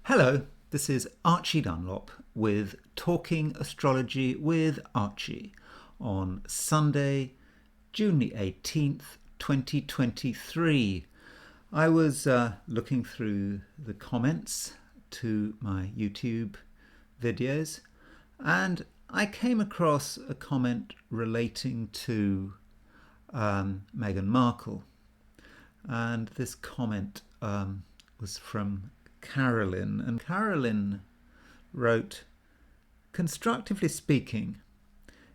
Hello, this is Archie Dunlop with Talking Astrology with Archie on Sunday, June the 18th, 2023. I was looking through the comments to my YouTube videos and I came across a comment relating to Meghan Markle. And this comment was from Carolyn, and Carolyn wrote, "Constructively speaking,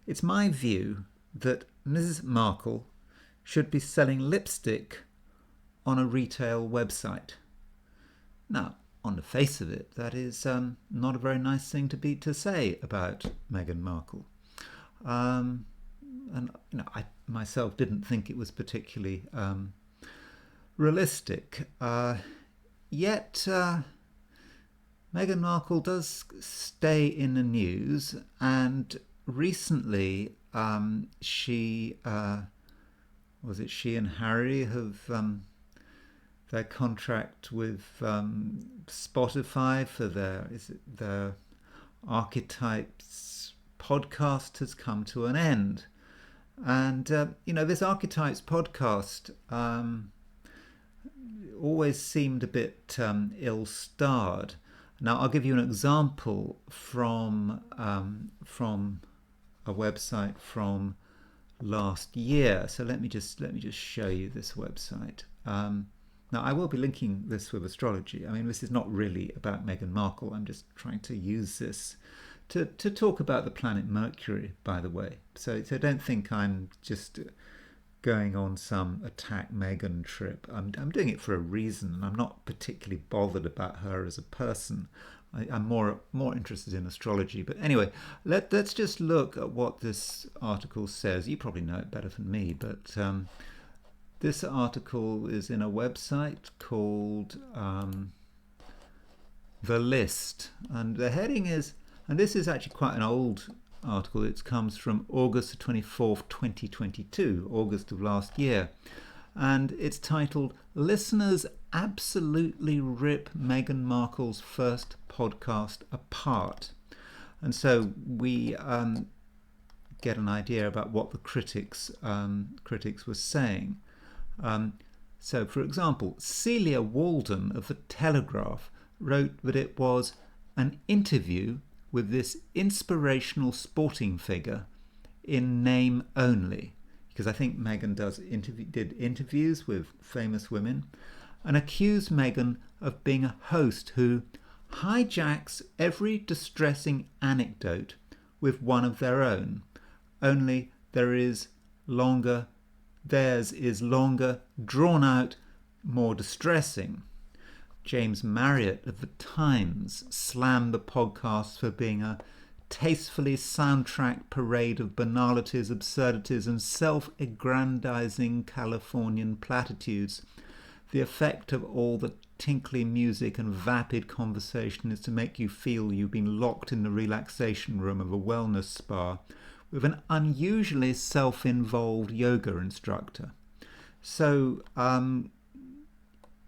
it's my view that Mrs. Markle should be selling lipstick on a retail website." Now, on the face of it, that is not a very nice thing to say about Meghan Markle. And I myself didn't think it was particularly realistic. Yet Meghan Markle does stay in the news, and recently she and Harry have their contract with Spotify for their Archetypes podcast has come to an end. And this Archetypes podcast always seemed a bit ill-starred. Now, I'll give you an example from a website from last year. So let me just show you this website. Now, I will be linking this with astrology. I mean, this is not really about Meghan Markle. I'm just trying to use this to talk about the planet Mercury, by the way. So don't think I'm just going on some attack Meghan trip. I'm doing it for a reason, and I'm not particularly bothered about her as a person. I'm more interested in astrology. But anyway, let's just look at what this article says. You probably know it better than me, but this article is in a website called The List, and the heading is, and this is actually quite an old article. It comes from August 24th, 2022, August of last year. And it's titled, "Listeners Absolutely Rip Meghan Markle's First Podcast Apart." And so we get an idea about what the critics were saying. So, for example, Celia Walden of The Telegraph wrote that it was an interview with this inspirational sporting figure in name only, because I think Meghan did interviews with famous women, and accused Meghan of being a host who hijacks every distressing anecdote with one of their own, only theirs is longer, drawn out, more distressing. James Marriott of The Times slammed the podcast for being a tastefully soundtracked parade of banalities, absurdities, and self-aggrandizing Californian platitudes. The effect of all the tinkly music and vapid conversation is to make you feel you've been locked in the relaxation room of a wellness spa with an unusually self-involved yoga instructor. So,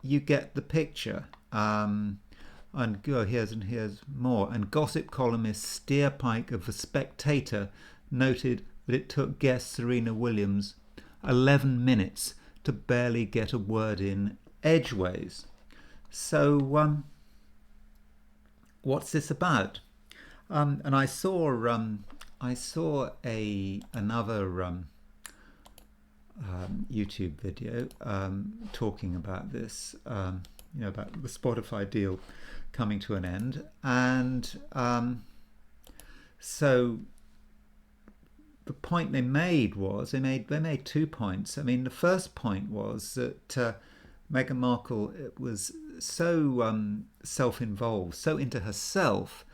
you get the picture. Here's more. And gossip columnist Steer Pike of The Spectator noted that it took guest Serena Williams 11 minutes to barely get a word in edgeways. So, what's this about? And I saw another YouTube video talking about this, about the Spotify deal coming to an end. And so the point they made was, they made 2 points. I mean, the first point was that Meghan Markle was so self-involved, so into herself,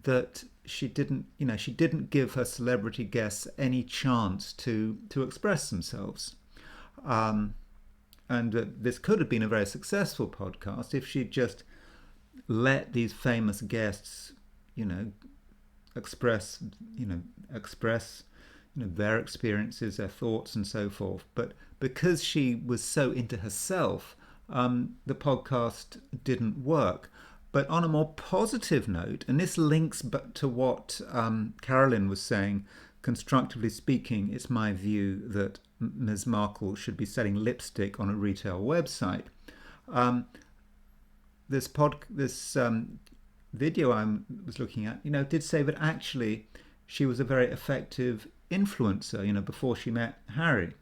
that she didn't give her celebrity guests any chance to express themselves. And this could have been a very successful podcast if she'd just let these famous guests, express their experiences, their thoughts, and so forth. But because she was so into herself, the podcast didn't work. But on a more positive note, and this links to what Carolyn was saying, constructively speaking, it's my view that Ms. Markle should be selling lipstick on a retail website. Um, this video I was looking at, did say that actually she was a very effective influencer, before she met Harry.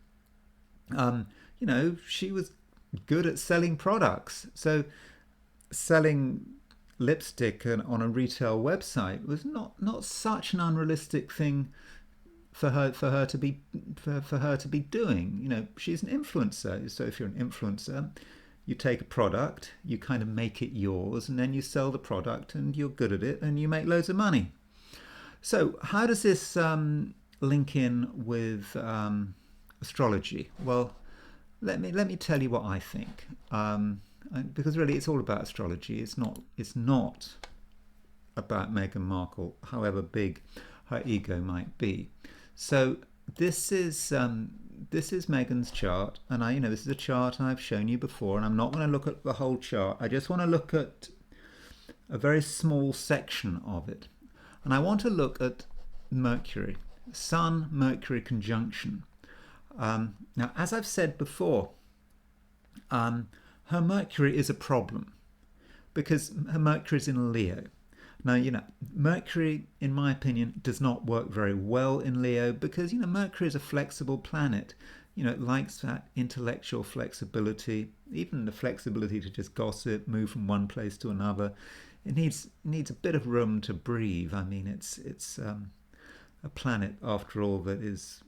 She was good at selling products. So selling lipstick on a retail website was not such an unrealistic thing for her to be doing. She's an influencer. So if you're an influencer, you take a product, you kind of make it yours, and then you sell the product, and you're good at it, and you make loads of money. So how does this link in with astrology? Well, let me tell you what I think, because really it's all about astrology. It's not about Meghan Markle, however big her ego might be. So this is Meghan's chart, and this is a chart I've shown you before, and I'm not going to look at the whole chart. I just want to look at a very small section of it, and I want to look at Mercury, Sun-Mercury conjunction. Now, as I've said before, her Mercury is a problem because her Mercury is in Leo. Now, Mercury, in my opinion, does not work very well in Leo because, Mercury is a flexible planet. It likes that intellectual flexibility, even the flexibility to just gossip, move from one place to another. It needs a bit of room to breathe. I mean, it's a planet, after all, that is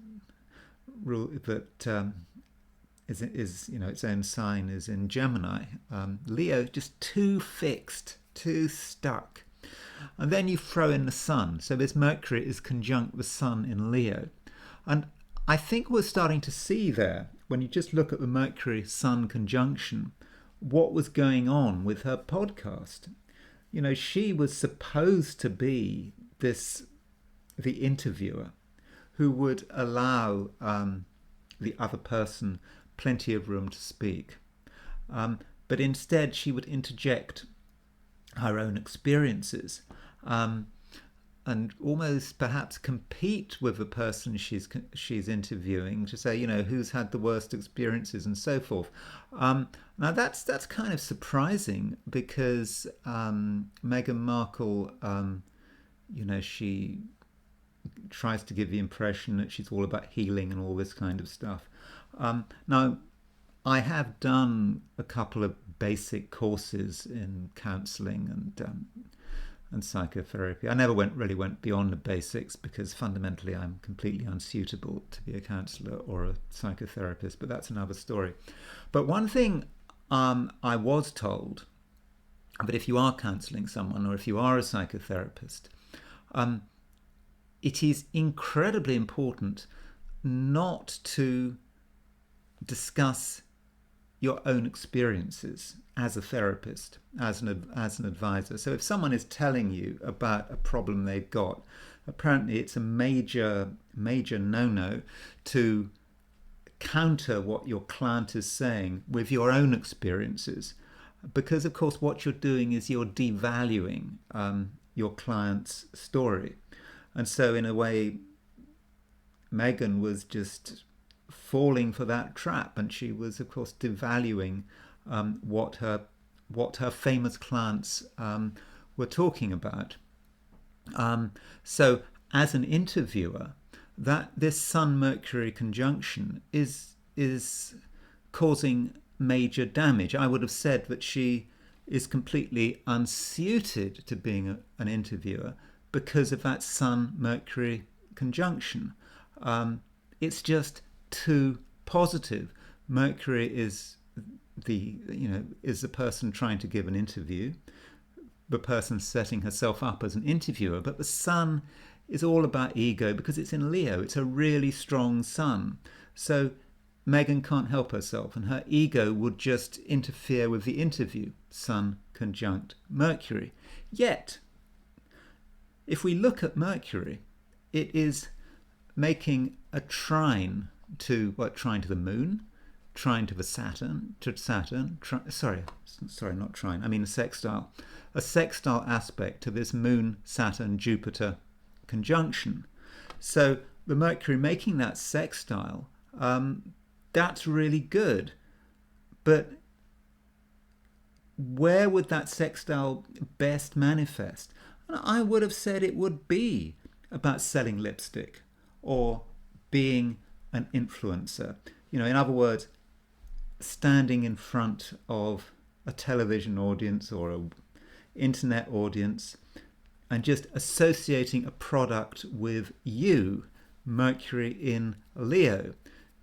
its own sign is in Gemini. Leo, just too fixed, too stuck. And then you throw in the Sun. So this Mercury is conjunct the Sun in Leo. And I think we're starting to see there, when you just look at the Mercury-Sun conjunction, what was going on with her podcast. She was supposed to be the interviewer who would allow the other person plenty of room to speak. But instead, she would interject her own experiences and almost perhaps compete with the person she's interviewing to say, who's had the worst experiences and so forth. Now that's kind of surprising because Meghan Markle, she tries to give the impression that she's all about healing and all this kind of stuff. Now, I have done a couple of basic courses in counselling and psychotherapy. I never really went beyond the basics because fundamentally I'm completely unsuitable to be a counsellor or a psychotherapist, but that's another story. But one thing I was told, that if you are counselling someone or if you are a psychotherapist, it is incredibly important not to discuss your own experiences as a therapist, as an advisor. So if someone is telling you about a problem they've got, apparently it's a major no-no to counter what your client is saying with your own experiences, because of course what you're doing is you're devaluing your client's story. And so in a way, Meghan was just falling for that trap, and she was of course devaluing what her famous clients were talking about. So as an interviewer, this Sun-Mercury conjunction is causing major damage. I would have said that she is completely unsuited to being an interviewer because of that Sun-Mercury conjunction. It's just too positive. Mercury is the person trying to give an interview, the person setting herself up as an interviewer, but the Sun is all about ego because it's in Leo. It's a really strong Sun. So Meghan can't help herself, and her ego would just interfere with the interview. Sun conjunct Mercury. Yet, if we look at Mercury, it is making a trine to the moon, trine to the Saturn, sorry, not trine, I mean a sextile aspect to this Moon, Saturn, Jupiter conjunction. So the Mercury making that sextile, that's really good. But where would that sextile best manifest? And I would have said it would be about selling lipstick or being an influencer. You know, in other words, standing in front of a television audience or an internet audience and just associating a product with you, Mercury in Leo,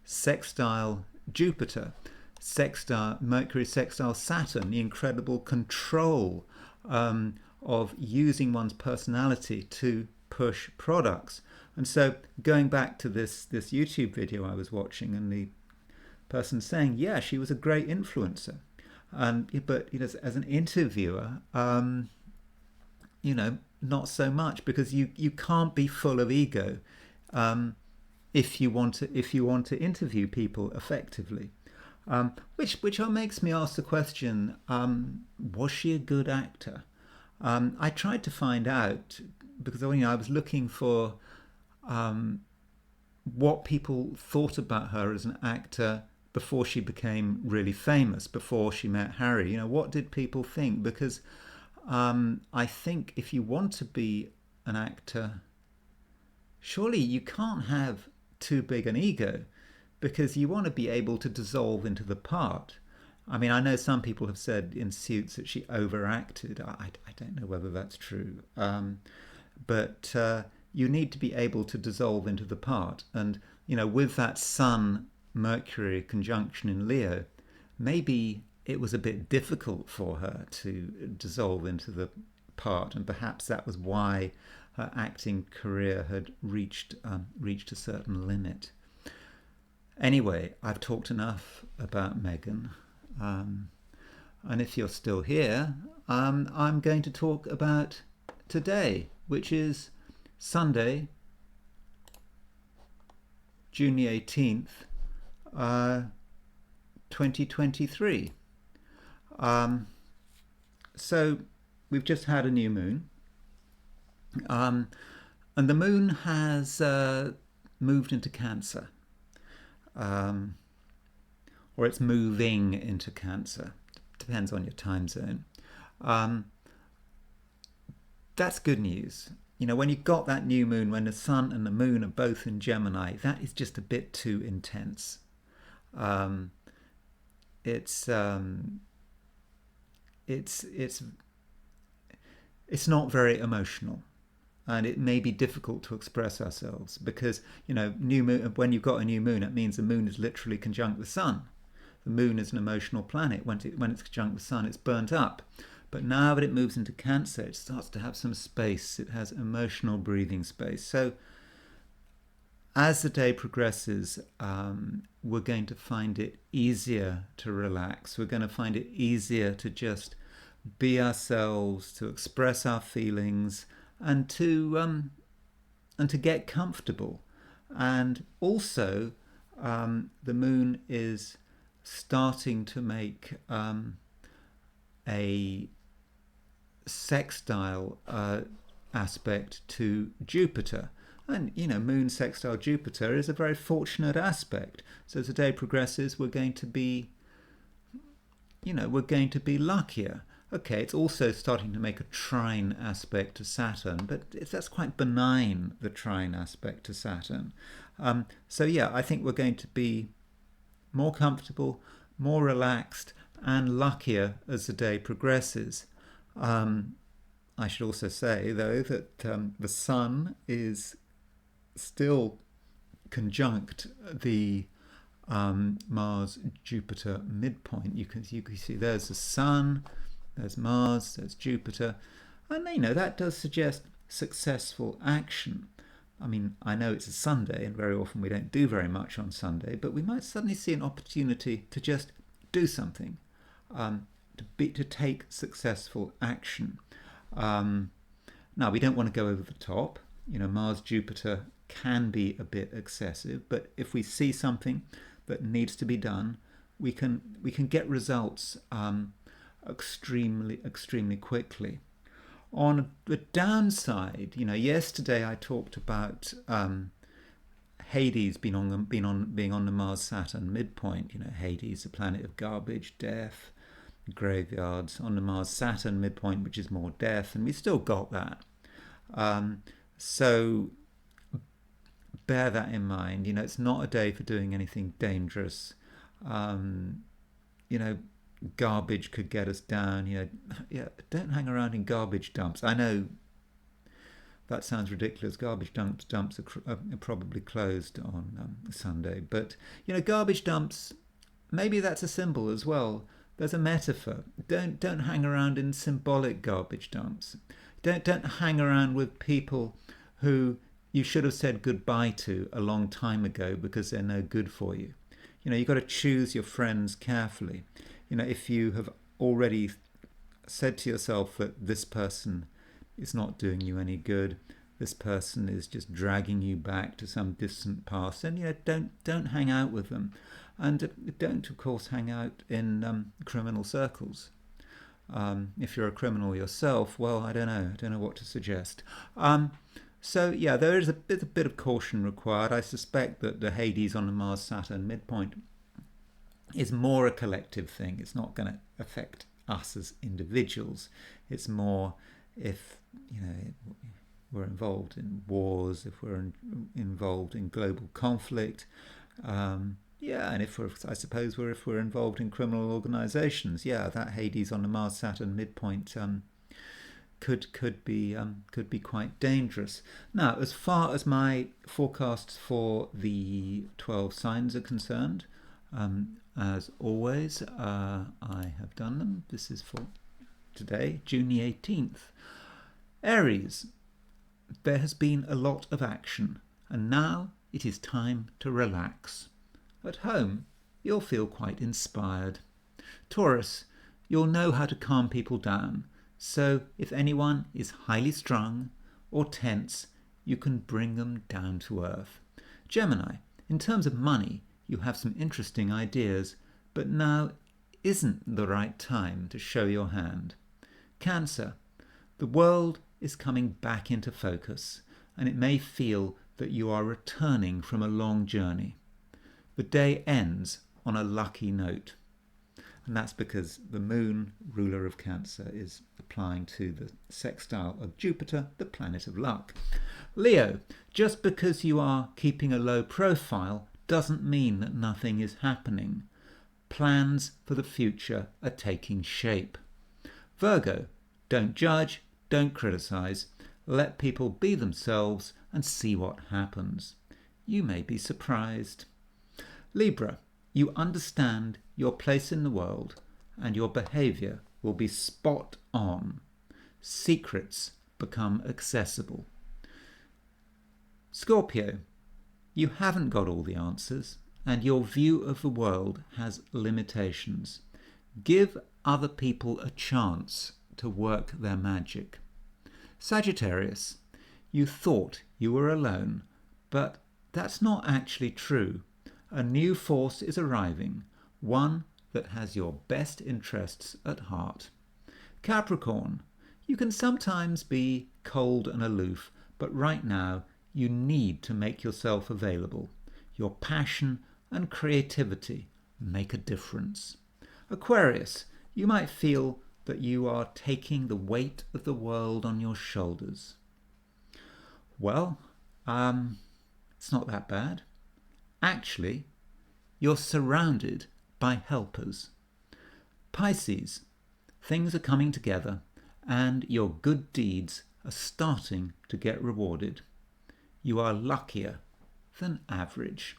sextile Jupiter, sextile Mercury, sextile Saturn, the incredible control of using one's personality to push products. And so going back to this YouTube video I was watching, and the person saying, yeah, she was a great influencer, but you know, as an interviewer, you know, not so much, because you can't be full of ego if you want to interview people effectively. Which makes me ask the question: was she a good actor? I tried to find out, because you know, I was looking for what people thought about her as an actor before she became really famous, before she met Harry. You know, what did people think? Because I think if you want to be an actor, surely you can't have too big an ego, because you want to be able to dissolve into the part. I mean, I know some people have said in Suits that she overacted. I don't know whether that's true. But you need to be able to dissolve into the part. And, you know, with that Sun Mercury conjunction in Leo, maybe it was a bit difficult for her to dissolve into the part. And perhaps that was why her acting career had reached a certain limit. Anyway, I've talked enough about Meghan. And if you're still here, I'm going to talk about today, which is Sunday, June the 18th, 2023. So we've just had a new moon. And the moon has moved into Cancer. Or it's moving into Cancer. Depends on your time zone. That's good news. You know, when you've got that new moon, when the sun and the moon are both in Gemini, that is just a bit too intense. It's not very emotional, and it may be difficult to express ourselves, because, you know, new moon, when you've got a new moon, it means the moon is literally conjunct the sun. The moon is an emotional planet. When it's conjunct the sun, it's burnt up. But now that it moves into Cancer, it starts to have some space. It has emotional breathing space. So as the day progresses, we're going to find it easier to relax. We're going to find it easier to just be ourselves, to express our feelings, and to get comfortable. And also, the moon is starting to make a sextile aspect to Jupiter. And, you know, moon sextile Jupiter is a very fortunate aspect. So as the day progresses, we're going to be luckier. Okay, it's also starting to make a trine aspect to Saturn, but that's quite benign, the trine aspect to Saturn. So yeah, I think we're going to be more comfortable, more relaxed, and luckier as the day progresses. I should also say, though, that the Sun is still conjunct the Mars-Jupiter midpoint. You can see there's the Sun, there's Mars, there's Jupiter, and you know that does suggest successful action. I mean, I know it's a Sunday, and very often we don't do very much on Sunday, but we might suddenly see an opportunity to just do something, to take successful action. Now, we don't want to go over the top. You know, Mars, Jupiter can be a bit excessive, but if we see something that needs to be done, we can get results extremely quickly. On the downside, yesterday I talked about Hades being on the Mars Saturn midpoint. Hades, the planet of garbage, death, graveyards, on the Mars Saturn midpoint, which is more death, and we still got that. So bear that in mind. It's not a day for doing anything dangerous. Garbage could get us down. Don't hang around in garbage dumps. I know that sounds ridiculous. Garbage dumps are probably closed on Sunday, but garbage dumps. Maybe that's a symbol as well. There's a metaphor. Don't hang around in symbolic garbage dumps. Don't hang around with people who you should have said goodbye to a long time ago because they're no good for you. You've got to choose your friends carefully. If you have already said to yourself that this person is not doing you any good, this person is just dragging you back to some distant past, then don't hang out with them, and don't, of course, hang out in criminal circles. If you're a criminal yourself, well, I don't know what to suggest. So yeah, there is a bit of caution required. I suspect that the Hades on the Mars Saturn midpoint is more a collective thing. It's not going to affect us as individuals. It's more if we're involved in wars, if we're involved in global conflict, and if we're involved in criminal organisations, that Hades on the Mars Saturn midpoint could be quite dangerous. Now, as far as my forecasts for the 12 signs are concerned, as always, I have done them. This is for today, June the 18th. Aries, there has been a lot of action, and now it is time to relax. At home, you'll feel quite inspired. Taurus, you'll know how to calm people down, so if anyone is highly strung or tense, you can bring them down to earth. Gemini, in terms of money, you have some interesting ideas, but now isn't the right time to show your hand. Cancer, the world is coming back into focus, and it may feel that you are returning from a long journey. The day ends on a lucky note, and that's because the moon, ruler of Cancer, is applying to the sextile of Jupiter, the planet of luck. Leo, just because you are keeping a low profile doesn't mean that nothing is happening. Plans for the future are taking shape. Virgo, don't judge, don't criticize. Let people be themselves and see what happens. You may be surprised. Libra, you understand your place in the world and your behavior will be spot on. Secrets become accessible. Scorpio, you haven't got all the answers, and your view of the world has limitations. Give other people a chance to work their magic. Sagittarius, you thought you were alone, but that's not actually true. A new force is arriving, one that has your best interests at heart. Capricorn, you can sometimes be cold and aloof, but right now you need to make yourself available. Your passion and creativity make a difference. Aquarius, you might feel that you are taking the weight of the world on your shoulders. Well, it's not that bad. Actually, you're surrounded by helpers. Pisces, things are coming together and your good deeds are starting to get rewarded. You are luckier than average.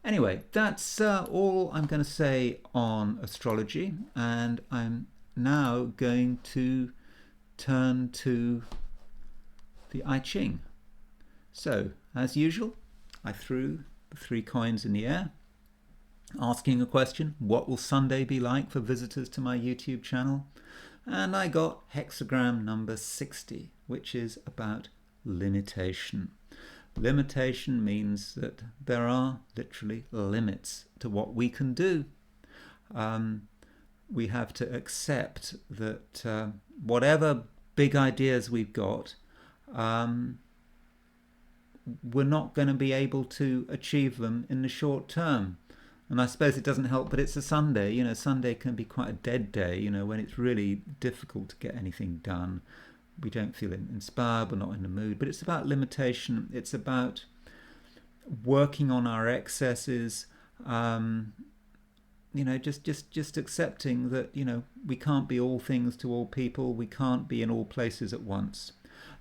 Anyway, that's all I'm going to say on astrology, and I'm now going to turn to the I Ching. So, as usual, I threw the 3 coins in the air, asking a question: what will Sunday be like for visitors to my YouTube channel? And I got hexagram number 60, which is about limitation. Limitation means that there are literally limits to what we can do. We have to accept that whatever big ideas we've got, we're not going to be able to achieve them in the short term. And I suppose it doesn't help, but it's a Sunday. Sunday can be quite a dead day, when it's really difficult to get anything done. We don't feel inspired, we're not in the mood. But it's about limitation. It's about working on our excesses. Just accepting that, we can't be all things to all people. We can't be in all places at once.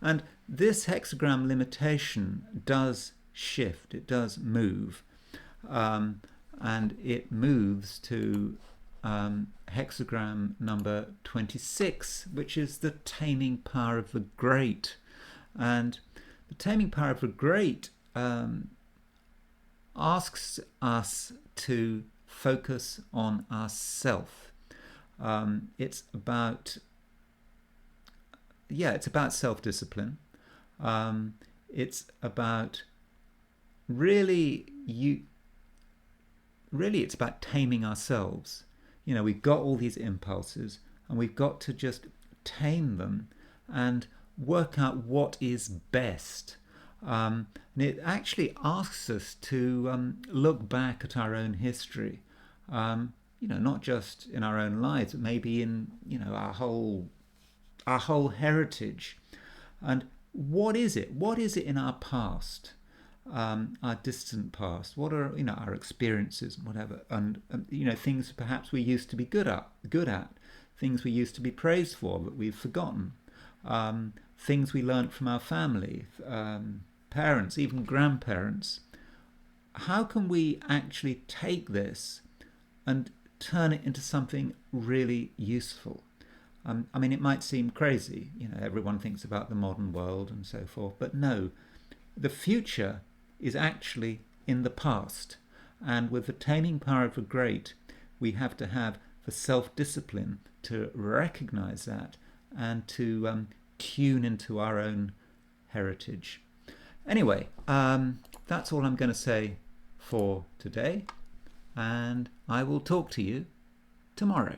And this hexagram limitation does shift. It does move. And it moves to hexagram number 26, which is the taming power of the great. And the taming power of the great asks us to focus on ourself. It's about self-discipline. It's about really it's about taming ourselves. We've got all these impulses and we've got to just tame them and work out what is best. And it actually asks us to look back at our own history, not just in our own lives, but maybe in our whole heritage. And what is it? What is it in our past? Our distant past, what are our experiences and whatever, and things perhaps we used to be good at, things we used to be praised for but we've forgotten, things we learnt from our family, parents, even grandparents. How can we actually take this and turn it into something really useful? It might seem crazy, everyone thinks about the modern world and so forth, but no, the future is actually in the past. And with the taming power of the great, we have to have the self-discipline to recognize that and to tune into our own heritage. Anyway, that's all I'm going to say for today, and I will talk to you tomorrow.